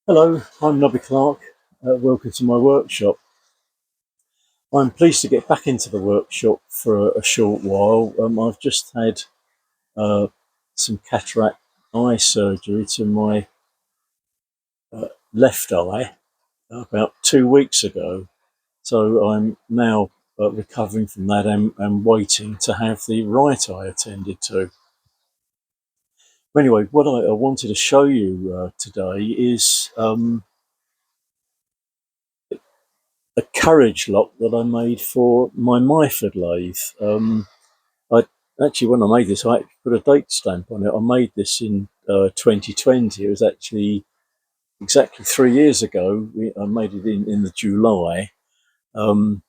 Hello, I'm Nobby Clark. Welcome to my workshop. I'm pleased to get back into the workshop for a short while. I've just had uh, some cataract eye surgery to my left eye about 2 weeks ago. So I'm now recovering from that and waiting to have the right eye attended to. Anyway, what I wanted to show you today is a carriage lock that I made for my Myford lathe. I actually, when I made this, I actually put a date stamp on it. I made this in 2020. It was actually exactly 3 years ago. I made it in the July. Um,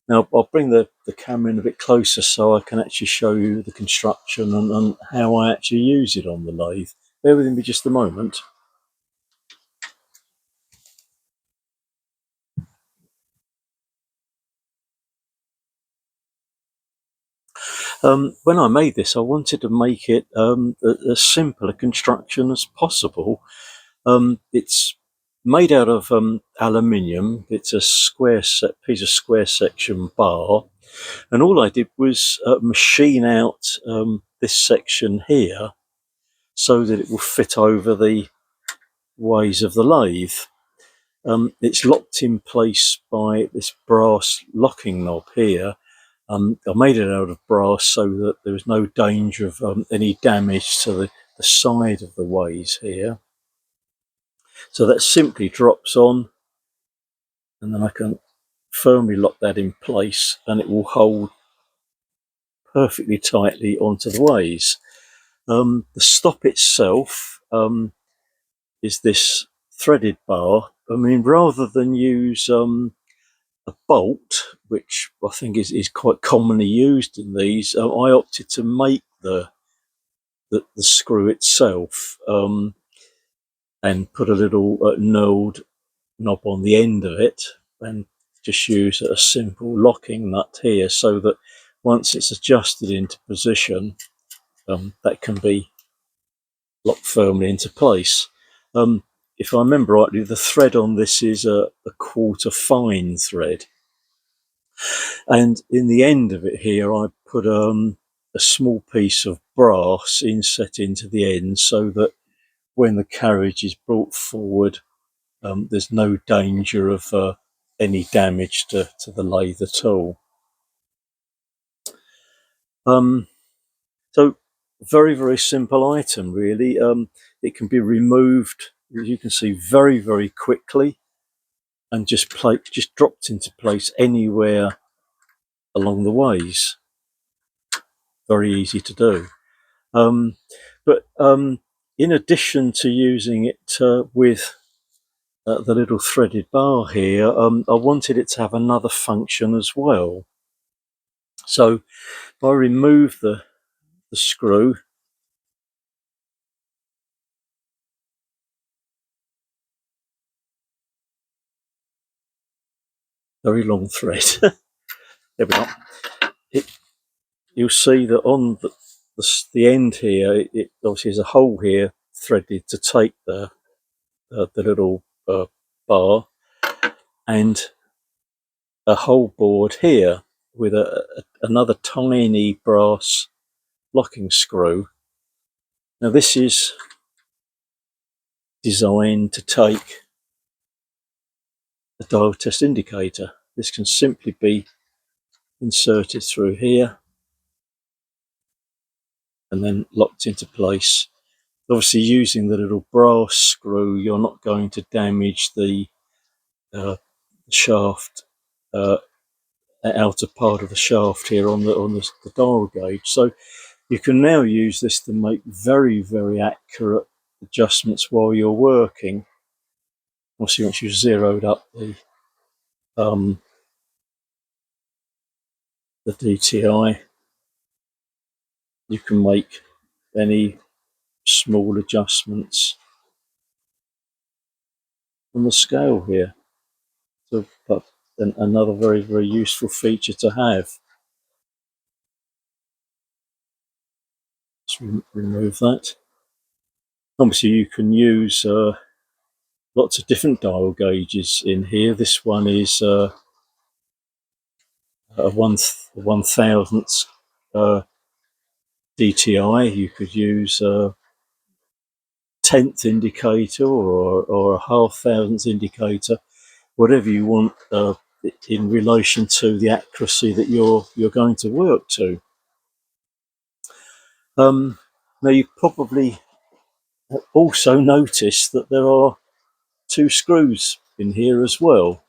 Now I'll bring the camera in a bit closer so I can actually show you the construction and how I actually use it on the lathe. Bear with me just a moment. When I made this, I wanted to make it as simple a construction as possible. It's made out of aluminium. It's a piece of square section bar, and all I did was machine out this section here so that it will fit over the ways of the lathe. It's locked in place by this brass locking knob here. I made it out of brass so that there was no danger of any damage to the side of the ways here. So that simply drops on, and then I can firmly lock that in place and it will hold perfectly tightly onto the ways. The stop itself is this threaded bar. I mean, rather than use a bolt, which I think is quite commonly used in these, I opted to make the screw itself and put a little knurled knob on the end of it and just use a simple locking nut here so that once it's adjusted into position, that can be locked firmly into place. If I remember rightly, the thread on this is a quarter fine thread, and in the end of it here I put a small piece of brass inset into the end so that when the carriage is brought forward, there's no danger of any damage to the lathe at all. Um, so very, very simple item really. It can be removed, as you can see, very, very quickly and just dropped into place anywhere along the ways. Very easy to do. But in addition to using it with the little threaded bar here, I wanted it to have another function as well. So if I remove the screw, very long thread, there we go. You'll see that on the end here, it obviously has a hole here threaded to take the little bar, and a hole bored here with another tiny brass locking screw. Now this is designed to take the dial test indicator. This can simply be inserted through here and then locked into place. Obviously, using the little brass screw, you're not going to damage the shaft, outer part of the shaft here on the dial gauge. So you can now use this to make very, very accurate adjustments while you're working. Obviously, once you've zeroed up the DTI, you can make any small adjustments on the scale here. So that's another very, very useful feature to have. Let's remove that. Obviously, you can use lots of different dial gauges in here. This one is a 1/1000th DTI. You could use a 10th indicator or a 1/2,000th indicator, whatever you want in relation to the accuracy that you're going to work to. Now you probably also noticed that there are 2 screws in here as well.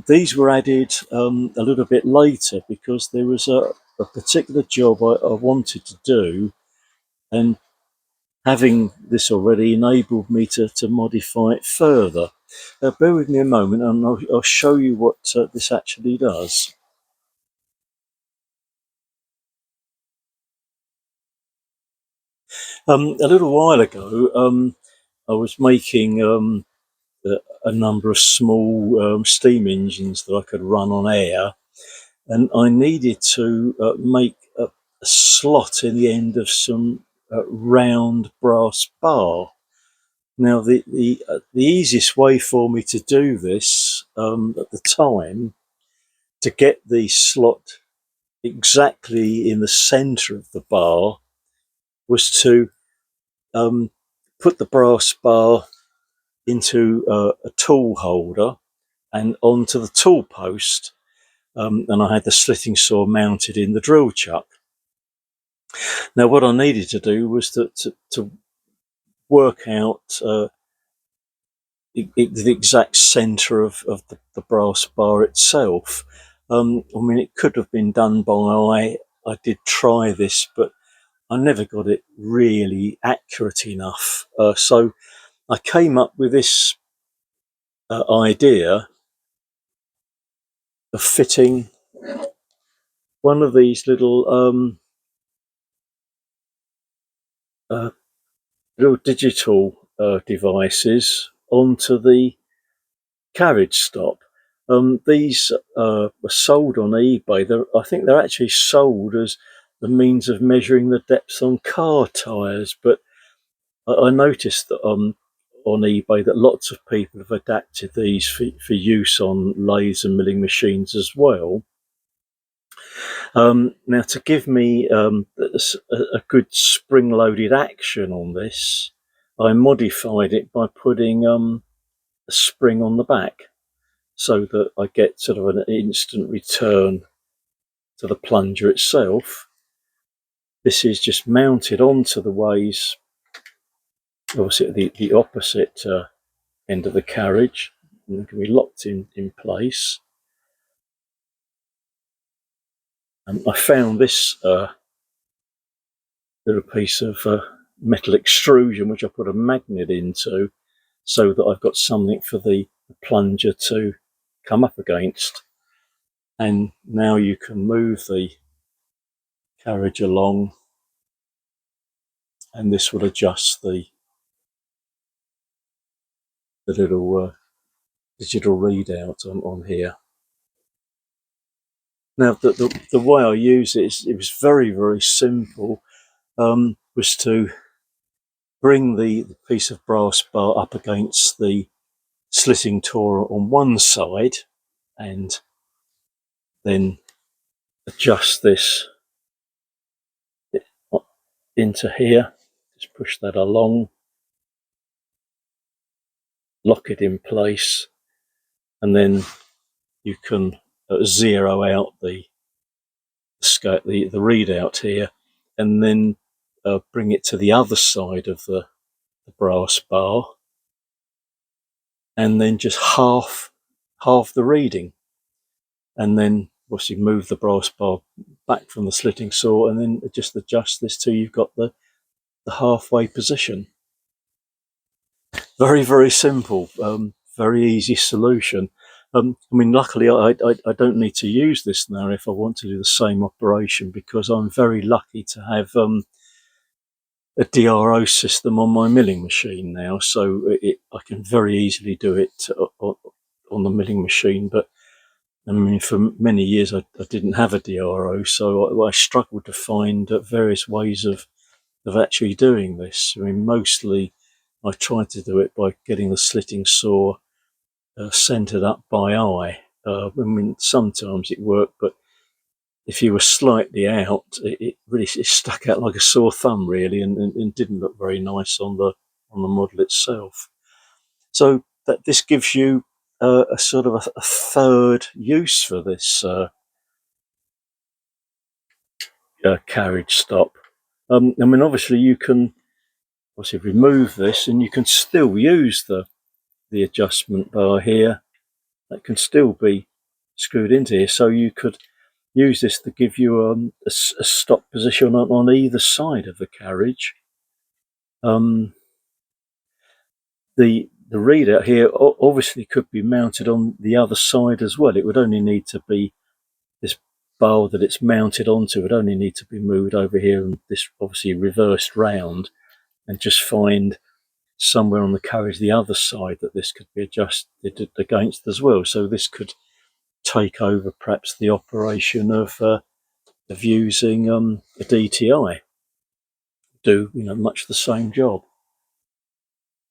These were added a little bit later because there was a particular job I wanted to do, and having this already enabled me to modify it further. Bear with me a moment and I'll show you what this actually does. A little while ago, I was making a number of small steam engines that I could run on air, and I needed to make a slot in the end of some round brass bar. Now, the easiest way for me to do this at the time, to get the slot exactly in the centre of the bar, was to put the brass bar into a tool holder and onto the tool post, and I had the slitting saw mounted in the drill chuck. Now, what I needed to do was to work out the exact centre of the brass bar itself. I mean, it could have been done by eye. I did try this, but I never got it really accurate enough. So I came up with this idea of fitting one of these little digital devices onto the Carriage Stop. These were sold on eBay. I think they're actually sold as the means of measuring the depth on car tyres, but I noticed that on eBay that lots of people have adapted these for use on lathes and milling machines as well. Now, to give me a good spring-loaded action on this, I modified it by putting a spring on the back, so that I get sort of an instant return to the plunger itself. This is just mounted onto the ways, obviously at the opposite end of the carriage, and it can be locked in place. And I found this little piece of metal extrusion which I put a magnet into, so that I've got something for the plunger to come up against. And now you can move the carriage along, and this will adjust the little digital readout on here. Now, the way I use it was very, very simple. Was to bring the piece of brass bar up against the slitting tool on one side, and then adjust this into here. Just push that along, lock it in place, and then you can zero out the readout here, and then bring it to the other side of the brass bar, and then just half the reading, and then obviously move the brass bar back from the slitting saw, and then just adjust this till you've got the halfway position. Very, very simple, very easy solution. I mean, luckily I don't need to use this now if I want to do the same operation, because I'm very lucky to have a DRO system on my milling machine now, so I can very easily do it on the milling machine. But I mean, for many years I didn't have a DRO, so I struggled to find various ways of actually doing this. I mean, mostly I tried to do it by getting the slitting saw centered up by eye. I mean, sometimes it worked, but if you were slightly out, it really stuck out like a sore thumb, really, and didn't look very nice on the model itself. So that this gives you a sort of a third use for this carriage stop. I mean, obviously you can remove this, and you can still use the adjustment bar here. That can still be screwed into here, so you could use this to give you a stop position on either side of the carriage. The readout here obviously could be mounted on the other side as well. It would only need to be this bar that it's mounted onto would only need to be moved over here, and this obviously reversed round, and just find somewhere on the carriage the other side that this could be adjusted against as well. So this could take over perhaps the operation of using a DTI, do much the same job.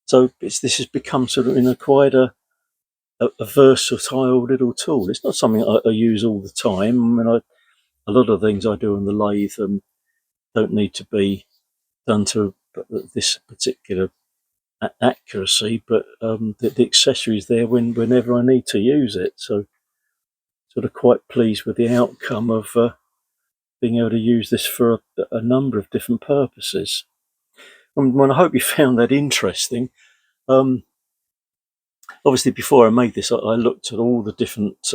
So this has become sort of quite a versatile little tool. It's not something I use all the time. I mean, a lot of things I do on the lathe don't need to be done to this particular accuracy, but the accessory is there whenever I need to use it. So sort of quite pleased with the outcome of being able to use this for a number of different purposes. I hope you found that interesting. Obviously, before I made this, I looked at all the different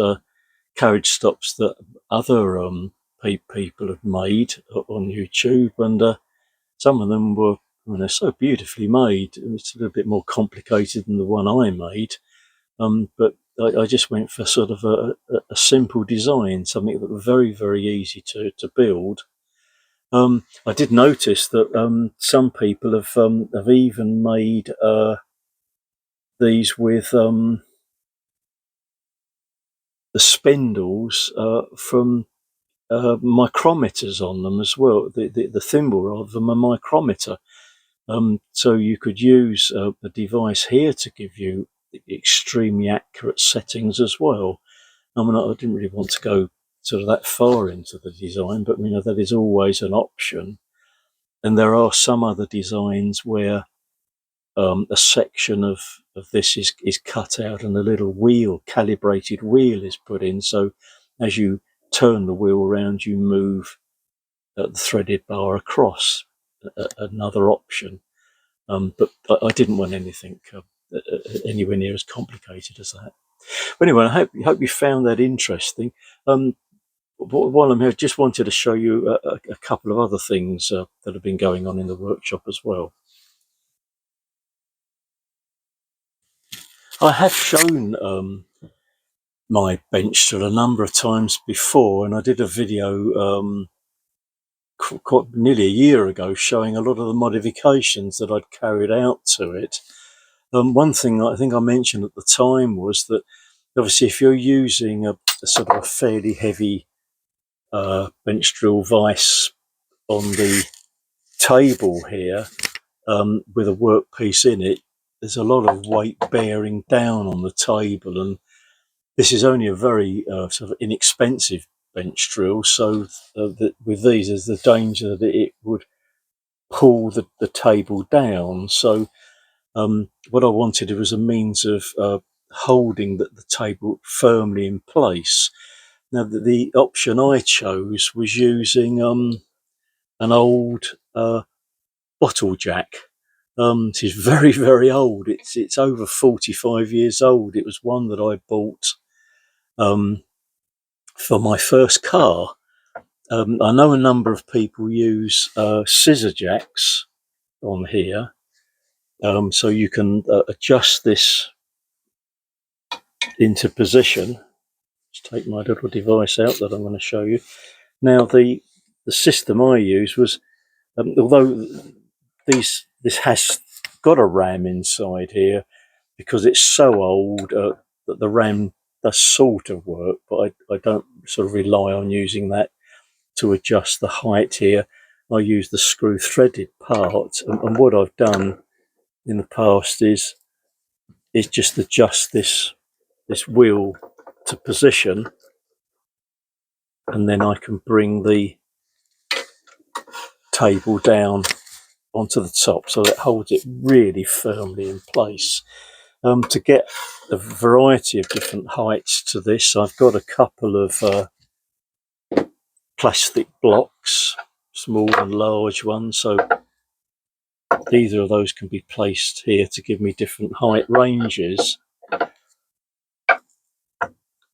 carriage stops that other people have made on YouTube, and some of them were so beautifully made. It's a little bit more complicated than the one I made, but I just went for sort of a simple design, something that was very, very easy to build. I did notice that some people have even made these with the spindles from micrometers on them as well. The thimble of them a micrometer. So you could use the device here to give you extremely accurate settings as well. I mean, I didn't really want to go sort of that far into the design, but that is always an option. And there are some other designs where a section of this is cut out and a little calibrated wheel is put in. So as you turn the wheel around, you move the threaded bar across. Another option. But I didn't want anything anywhere near as complicated as that. But anyway, I hope you found that interesting. While I'm here, I just wanted to show you a couple of other things that have been going on in the workshop as well. I have shown my bench tool a number of times before, and I did a video nearly a year ago showing a lot of the modifications that I'd carried out to it. One thing I think I mentioned at the time was that obviously if you're using a sort of a fairly heavy bench drill vise on the table here with a workpiece in it, there's a lot of weight bearing down on the table, and this is only a very sort of inexpensive bench drill, so with these there's the danger that it would pull the table down. So what I wanted was a means of holding the table firmly in place. Now, the option I chose was using an old bottle jack. This is very, very old. It's over 45 years old. It was one that I bought for my first car. I know a number of people use scissor jacks on here, so you can adjust this into position. Just take my little device out that I'm going to show you. Now, the system I use was, although this has got a RAM inside here, because it's so old that the RAM does sort of work, but I don't sort of rely on using that to adjust the height here. I use the screw threaded part, and what I've done in the past is just adjust this wheel to position, and then I can bring the table down onto the top so that holds it really firmly in place. To get a variety of different heights to this, I've got a couple of plastic blocks, small and large ones, so either of those can be placed here to give me different height ranges.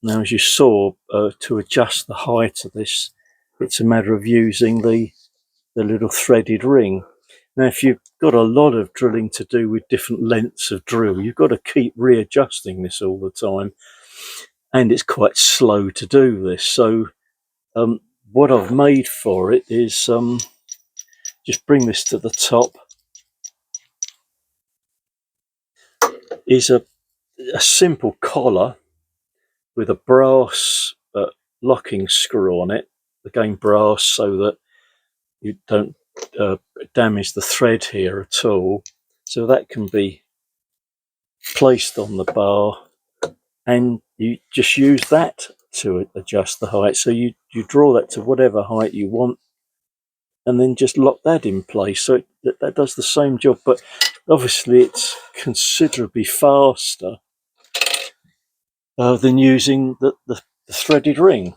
Now, as you saw, to adjust the height of this, it's a matter of using the little threaded ring. Now, if you've got a lot of drilling to do with different lengths of drill, you've got to keep readjusting this all the time, and it's quite slow to do this. So what I've made for it is just bring this to the top, is a simple collar with a brass locking screw on it, again brass, so that you don't damage the thread here at all. So that can be placed on the bar, and you just use that to adjust the height. So you draw that to whatever height you want, and then just lock that in place. So that does the same job, but obviously it's considerably faster than using the threaded ring.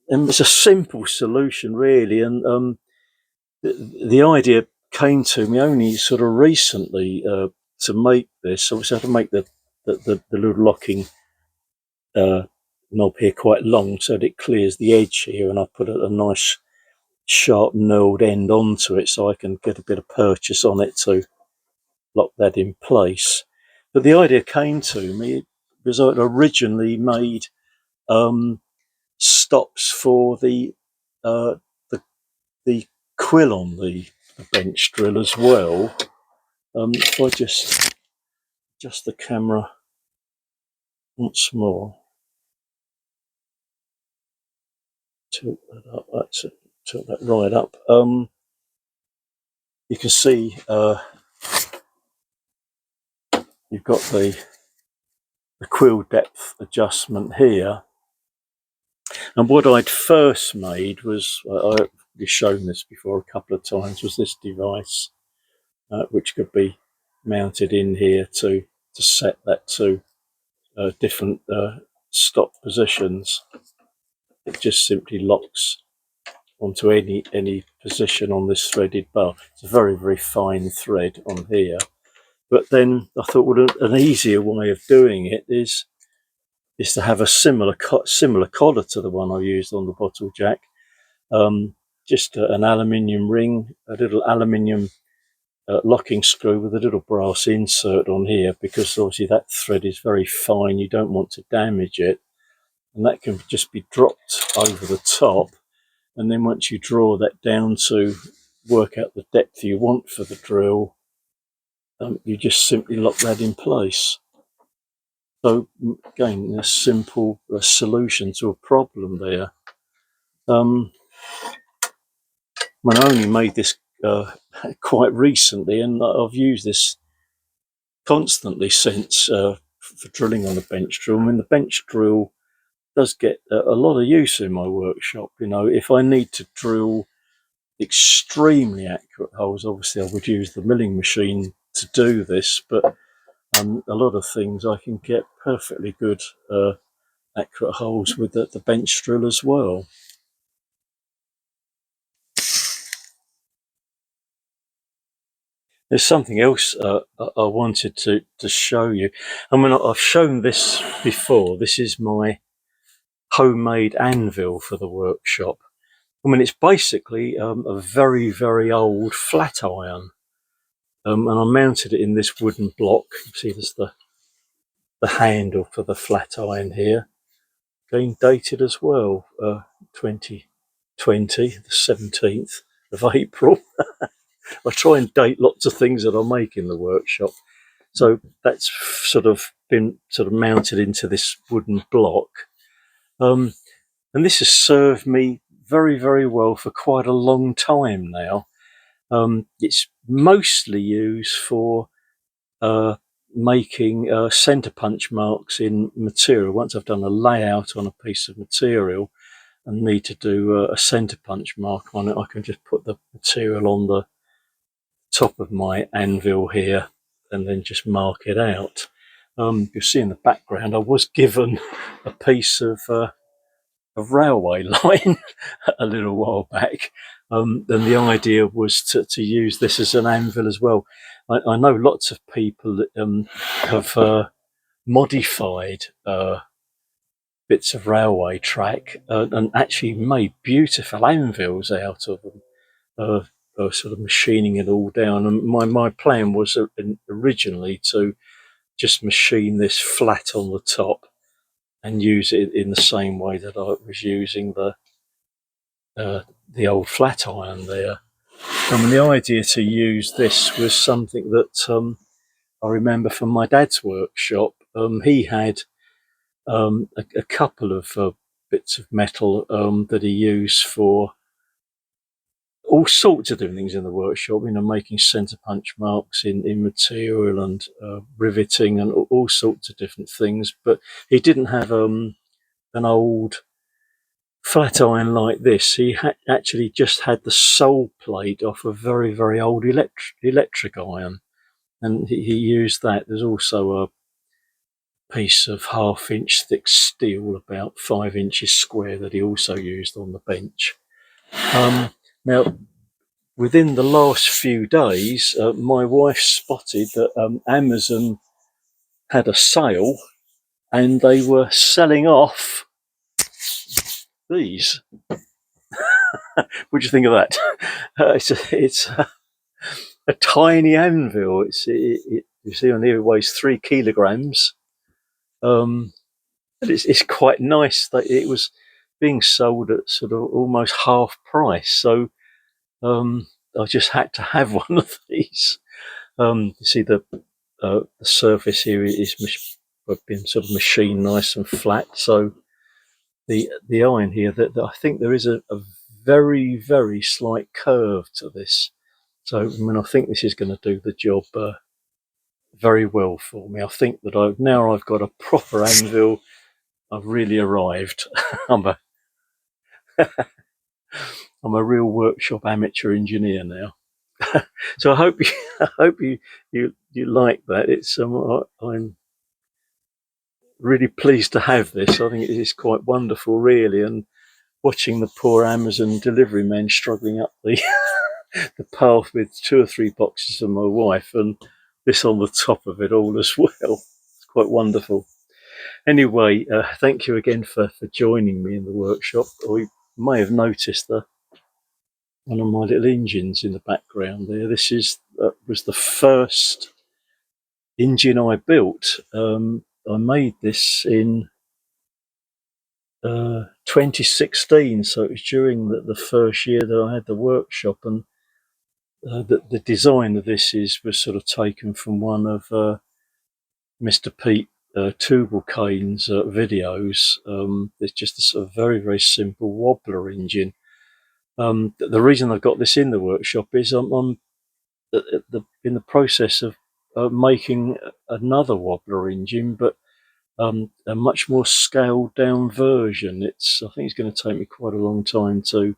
And it's a simple solution, really, and the idea came to me only sort of recently to make this. Obviously, I had to make the little locking knob here quite long so that it clears the edge here, and I put a nice sharp knurled end onto it so I can get a bit of purchase on it to lock that in place. But the idea came to me because I'd originally made stops for the quill on the bench drill as well. If I just adjust the camera once more, tilt that up, that's it, tilt that right up. You can see you've got the quill depth adjustment here. And what I'd first made was, I've shown this before a couple of times, was this device, which could be mounted in here to set that to different stop positions. It just simply locks onto any position on this threaded bar. It's a very, very fine thread on here. But then I thought, well, an easier way of doing it is to have a similar collar to the one I used on the bottle jack. Just an aluminium ring, a little aluminium locking screw with a little brass insert on here, because obviously that thread is very fine. You don't want to damage it, and that can just be dropped over the top. And then once you draw that down to work out the depth you want for the drill, you just simply lock that in place. So again, a simple solution to a problem there. I only made this quite recently, and I've used this constantly since for drilling on the bench drill. I mean, the bench drill does get a lot of use in my workshop. You know, if I need to drill extremely accurate holes, obviously I would use the milling machine to do this, but a lot of things I can get perfectly good accurate holes with the bench drill as well. There's something else I wanted to show you. I mean, I've shown this before. This is my homemade anvil for the workshop. I mean, it's basically a very, very old flat iron. And I mounted it in this wooden block. You see there's the handle for the flat iron here. Again, dated as well, 2020, the 17th of April. I try and date lots of things that I make in the workshop. So that's sort of been mounted into this wooden block. And this has served me very, very well for quite a long time now. It's mostly used for making centre punch marks in material. Once I've done a layout on a piece of material and need to do a centre punch mark on it, I can just put the material on the top of my anvil here and then just mark it out. You'll see in the background I was given a piece of railway line a little while back, and the idea was to use this as an anvil as well. I know lots of people that have modified bits of railway track and actually made beautiful anvils out of them, sort of machining it all down. And my plan was originally to just machine this flat on the top and use it in the same way that I was using the old flat iron there. And the idea to use this was something that I remember from my dad's workshop. He had a couple of bits of metal that he used for all sorts of different things in the workshop, making centre punch marks in material and riveting and all sorts of different things. But he didn't have an old flat iron like this. He actually just had the sole plate off a very, very old electric iron, and he used that. There's also a piece of 1/2 inch thick steel, about 5 inches square, that he also used on the bench. Now, within the last few days, my wife spotted that Amazon had a sale and they were selling off these. What do you think of that? It's a tiny anvil. You see on here, it weighs 3 kilograms. And it's quite nice that it was being sold at sort of almost half price. So I just had to have one of these. You see the surface here is been sort of machined nice and flat. So the iron here, that I think there is a very, very slight curve to this. So I think this is going to do the job very well for me. I think that now I've got a proper anvil. I've really arrived. I'm a real workshop amateur engineer now. So I hope you like that. It's I'm really pleased to have this. I think it is quite wonderful, really, and watching the poor Amazon delivery man struggling up the path with 2 or 3 boxes for my wife, and this on the top of it all as well. It's quite wonderful. Anyway, thank you again for joining me in the workshop. You may have noticed one of my little engines in the background there. This was the first engine I built. I made this in 2016, so it was during the first year that I had the workshop, and the design of this was sort of taken from one of Mr. Pete Tubalcane's videos. It's just a sort of very, very simple wobbler engine. The reason I've got this in the workshop is I'm in the process of making another wobbler engine, but a much more scaled down version. I think it's going to take me quite a long time to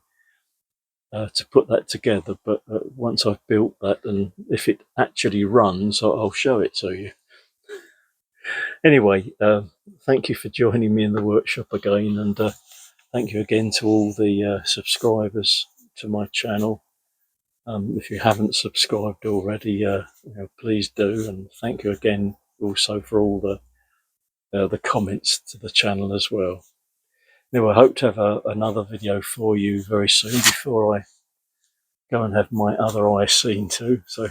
put that together, but once I've built that, and if it actually runs, I'll show it to you. Anyway, thank you for joining me in the workshop again, and thank you again to all the subscribers to my channel. If you haven't subscribed already, please do, and thank you again also for all the comments to the channel as well. Anyway, I hope to have another video for you very soon before I go and have my other eye seen too. So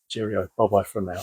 cheerio, bye bye for now.